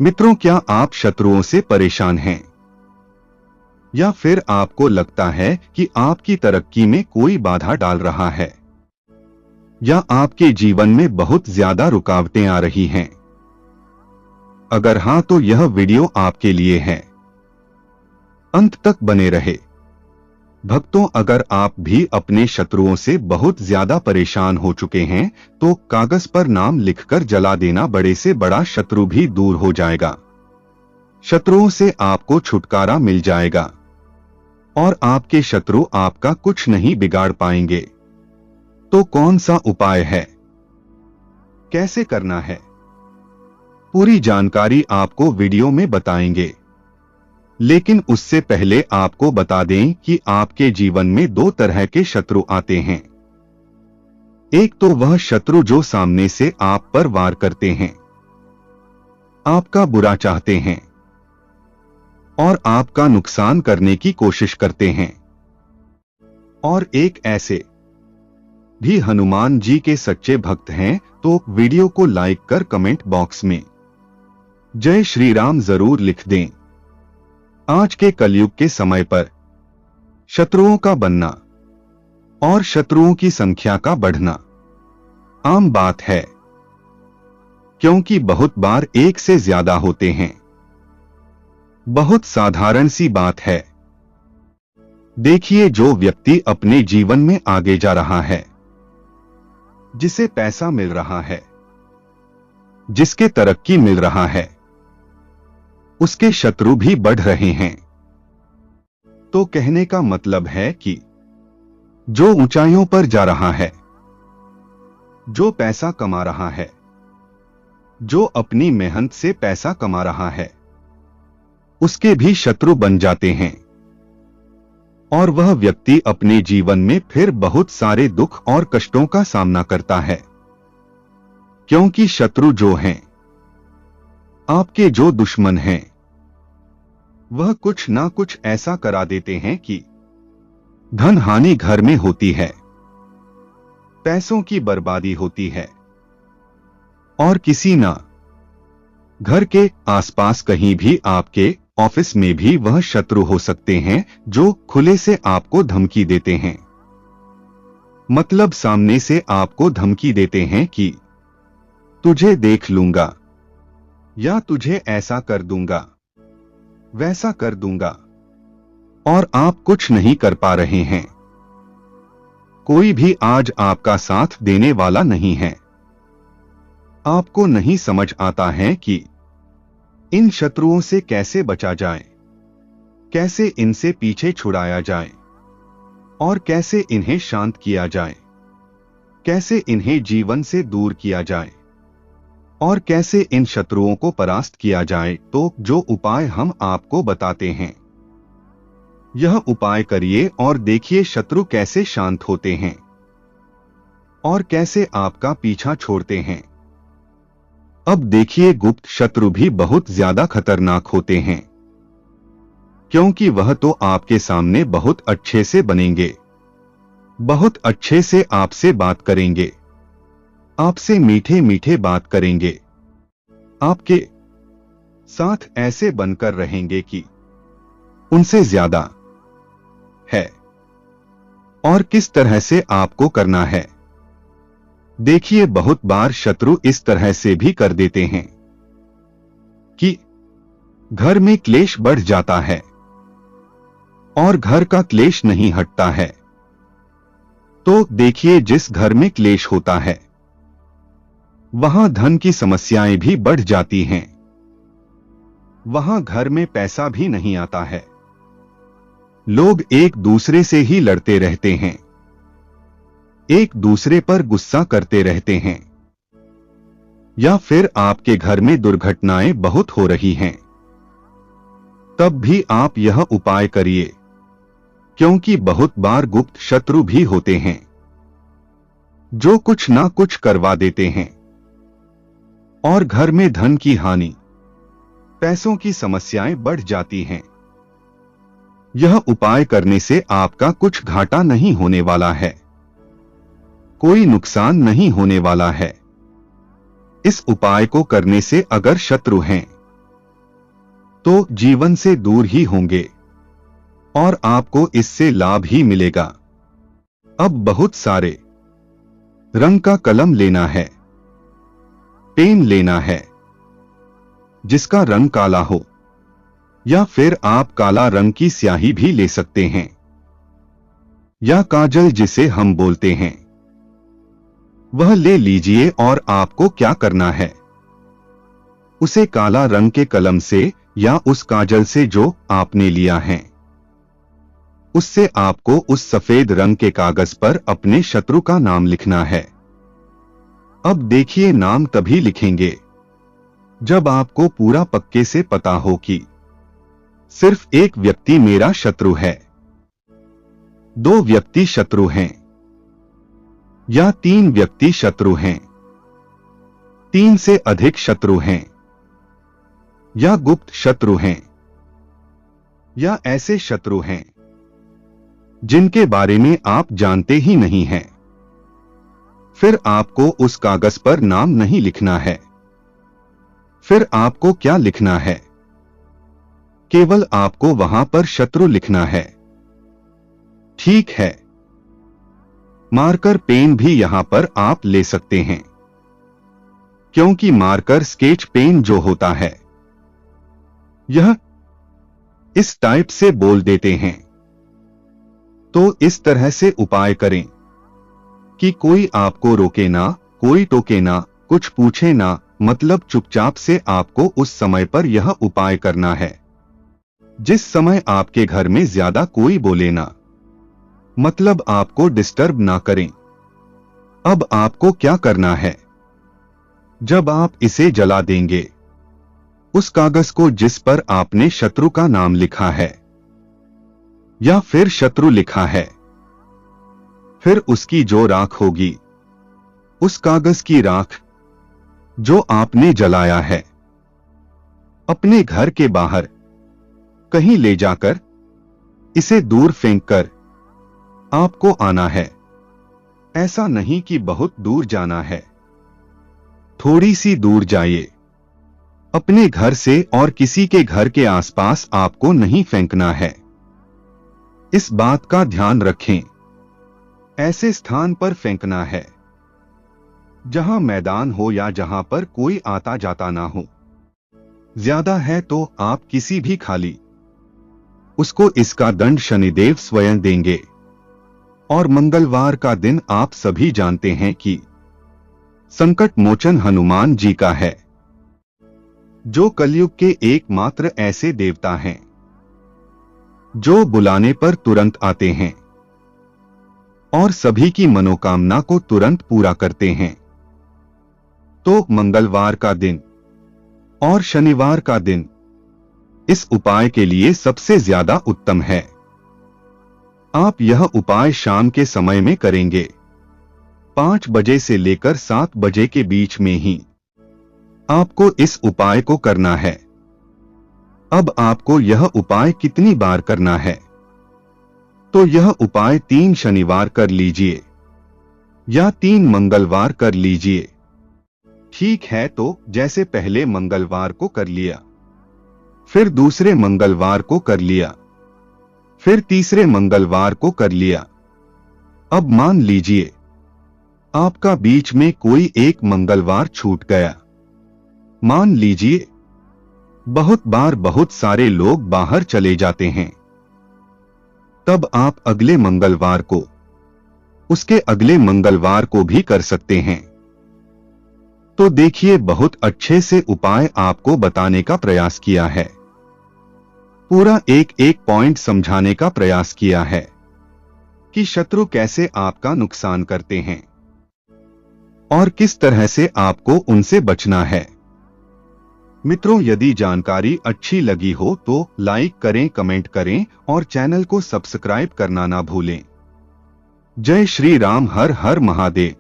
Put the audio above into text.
मित्रों, क्या आप शत्रुओं से परेशान हैं? या फिर आपको लगता है कि आपकी तरक्की में कोई बाधा डाल रहा है? या आपके जीवन में बहुत ज्यादा रुकावटें आ रही हैं? अगर हां, तो यह वीडियो आपके लिए है। अंत तक बने रहे। भक्तों, अगर आप भी अपने शत्रुओं से बहुत ज्यादा परेशान हो चुके हैं, तो कागज पर नाम लिखकर जला देना, बड़े से बड़ा शत्रु भी दूर हो जाएगा। शत्रुओं से आपको छुटकारा मिल जाएगा और आपके शत्रु आपका कुछ नहीं बिगाड़ पाएंगे। तो कौन सा उपाय है? कैसे करना है? पूरी जानकारी आपको वीडियो में बताएंगे। लेकिन उससे पहले आपको बता दें कि आपके जीवन में दो तरह के शत्रु आते हैं। एक तो वह शत्रु जो सामने से आप पर वार करते हैं, आपका बुरा चाहते हैं और आपका नुकसान करने की कोशिश करते हैं। और एक ऐसे भी हनुमान जी के सच्चे भक्त हैं। तो वीडियो को लाइक कर कमेंट बॉक्स में जय श्री राम जरूर लिख दें। आज के कलयुग के समय पर शत्रुओं का बनना और शत्रुओं की संख्या का बढ़ना आम बात है, क्योंकि बहुत बार एक से ज्यादा होते हैं। बहुत साधारण सी बात है। देखिए, जो व्यक्ति अपने जीवन में आगे जा रहा है, जिसे पैसा मिल रहा है, जिसके तरक्की मिल रहा है, उसके शत्रु भी बढ़ रहे हैं। तो कहने का मतलब है कि जो ऊंचाइयों पर जा रहा है, जो पैसा कमा रहा है, जो अपनी मेहनत से पैसा कमा रहा है, उसके भी शत्रु बन जाते हैं। और वह व्यक्ति अपने जीवन में फिर बहुत सारे दुख और कष्टों का सामना करता है, क्योंकि शत्रु जो हैं, आपके जो दुश्मन हैं, वह कुछ ना कुछ ऐसा करा देते हैं कि धन हानि घर में होती है, पैसों की बर्बादी होती है और किसी ना घर के आसपास कहीं भी, आपके ऑफिस में भी वह शत्रु हो सकते हैं जो खुले से आपको धमकी देते हैं। मतलब सामने से आपको धमकी देते हैं कि तुझे देख लूंगा, या तुझे ऐसा कर दूंगा, वैसा कर दूंगा, और आप कुछ नहीं कर पा रहे हैं। कोई भी आज आपका साथ देने वाला नहीं है। आपको नहीं समझ आता है कि इन शत्रुओं से कैसे बचा जाए, कैसे इनसे पीछे छुड़ाया जाए और कैसे इन्हें शांत किया जाए, कैसे इन्हें जीवन से दूर किया जाए और कैसे इन शत्रुओं को परास्त किया जाए। तो जो उपाय हम आपको बताते हैं, यह उपाय करिए और देखिए शत्रु कैसे शांत होते हैं और कैसे आपका पीछा छोड़ते हैं। अब देखिए, गुप्त शत्रु भी बहुत ज्यादा खतरनाक होते हैं, क्योंकि वह तो आपके सामने बहुत अच्छे से बनेंगे, बहुत अच्छे से आपसे बात करेंगे, आपसे मीठे मीठे बात करेंगे, आपके साथ ऐसे बनकर रहेंगे कि उनसे ज्यादा है। और किस तरह से आपको करना है, देखिए, बहुत बार शत्रु इस तरह से भी कर देते हैं कि घर में क्लेश बढ़ जाता है और घर का क्लेश नहीं हटता है। तो देखिए, जिस घर में क्लेश होता है, वहां धन की समस्याएं भी बढ़ जाती हैं, वहां घर में पैसा भी नहीं आता है, लोग एक दूसरे से ही लड़ते रहते हैं, एक दूसरे पर गुस्सा करते रहते हैं, या फिर आपके घर में दुर्घटनाएं बहुत हो रही हैं। तब भी आप यह उपाय करिए, क्योंकि बहुत बार गुप्त शत्रु भी होते हैं जो कुछ ना कुछ करवा देते हैं और घर में धन की हानि, पैसों की समस्याएं बढ़ जाती हैं। यह उपाय करने से आपका कुछ घाटा नहीं होने वाला है, कोई नुकसान नहीं होने वाला है। इस उपाय को करने से अगर शत्रु हैं तो जीवन से दूर ही होंगे और आपको इससे लाभ ही मिलेगा। अब बहुत सारे रंग का कलम लेना है, पेन लेना है जिसका रंग काला हो, या फिर आप काला रंग की स्याही भी ले सकते हैं, या काजल जिसे हम बोलते हैं वह ले लीजिए। और आपको क्या करना है, उसे काला रंग के कलम से या उस काजल से जो आपने लिया है उससे आपको उस सफेद रंग के कागज पर अपने शत्रु का नाम लिखना है। अब देखिए, नाम तभी लिखेंगे जब आपको पूरा पक्के से पता हो कि सिर्फ एक व्यक्ति मेरा शत्रु है, 2 व्यक्ति शत्रु हैं, या 3 व्यक्ति शत्रु हैं, 3 से अधिक शत्रु हैं, या गुप्त शत्रु हैं, या ऐसे शत्रु हैं जिनके बारे में आप जानते ही नहीं हैं। फिर आपको उस कागज पर नाम नहीं लिखना है। फिर आपको क्या लिखना है, केवल आपको वहां पर शत्रु लिखना है। ठीक है, मार्कर पेन भी यहां पर आप ले सकते हैं, क्योंकि मार्कर स्केच पेन जो होता है यह इस टाइप से बोल देते हैं। तो इस तरह से उपाय करें कि कोई आपको रोके ना, कोई टोके ना, कुछ पूछे ना, मतलब चुपचाप से आपको उस समय पर यह उपाय करना है जिस समय आपके घर में ज्यादा कोई बोले ना, मतलब आपको डिस्टर्ब ना करें। अब आपको क्या करना है, जब आप इसे जला देंगे उस कागज को जिस पर आपने शत्रु का नाम लिखा है या फिर शत्रु लिखा है, फिर उसकी जो राख होगी, उस कागज की राख जो आपने जलाया है, अपने घर के बाहर कहीं ले जाकर इसे दूर फेंककर आपको आना है। ऐसा नहीं कि बहुत दूर जाना है, थोड़ी सी दूर जाइए अपने घर से, और किसी के घर के आसपास आपको नहीं फेंकना है। इस बात का ध्यान रखें, ऐसे स्थान पर फेंकना है जहां मैदान हो या जहां पर कोई आता जाता ना हो। ज्यादा है तो आप किसी भी खाली उसको इसका दंड शनिदेव स्वयं देंगे। और मंगलवार का दिन आप सभी जानते हैं कि संकट मोचन हनुमान जी का है, जो कलयुग के एकमात्र ऐसे देवता हैं जो बुलाने पर तुरंत आते हैं और सभी की मनोकामना को तुरंत पूरा करते हैं। तो मंगलवार का दिन और शनिवार का दिन इस उपाय के लिए सबसे ज्यादा उत्तम है। आप यह उपाय शाम के समय में करेंगे, 5 बजे से लेकर 7 बजे के बीच में ही आपको इस उपाय को करना है। अब आपको यह उपाय कितनी बार करना है, तो यह उपाय 3 शनिवार कर लीजिए या 3 मंगलवार कर लीजिए। ठीक है, तो जैसे पहले मंगलवार को कर लिया, फिर दूसरे मंगलवार को कर लिया, फिर तीसरे मंगलवार को कर लिया। अब मान लीजिए आपका बीच में कोई एक मंगलवार छूट गया। मान लीजिए बहुत बार बहुत सारे लोग बाहर चले जाते हैं, तब आप अगले मंगलवार को, उसके अगले मंगलवार को भी कर सकते हैं। तो देखिए, बहुत अच्छे से उपाय आपको बताने का प्रयास किया है, पूरा एक एक पॉइंट समझाने का प्रयास किया है कि शत्रु कैसे आपका नुकसान करते हैं और किस तरह से आपको उनसे बचना है। मित्रों, यदि जानकारी अच्छी लगी हो तो लाइक करें, कमेंट करें और चैनल को सब्सक्राइब करना ना भूलें। जय श्री राम, हर हर महादेव।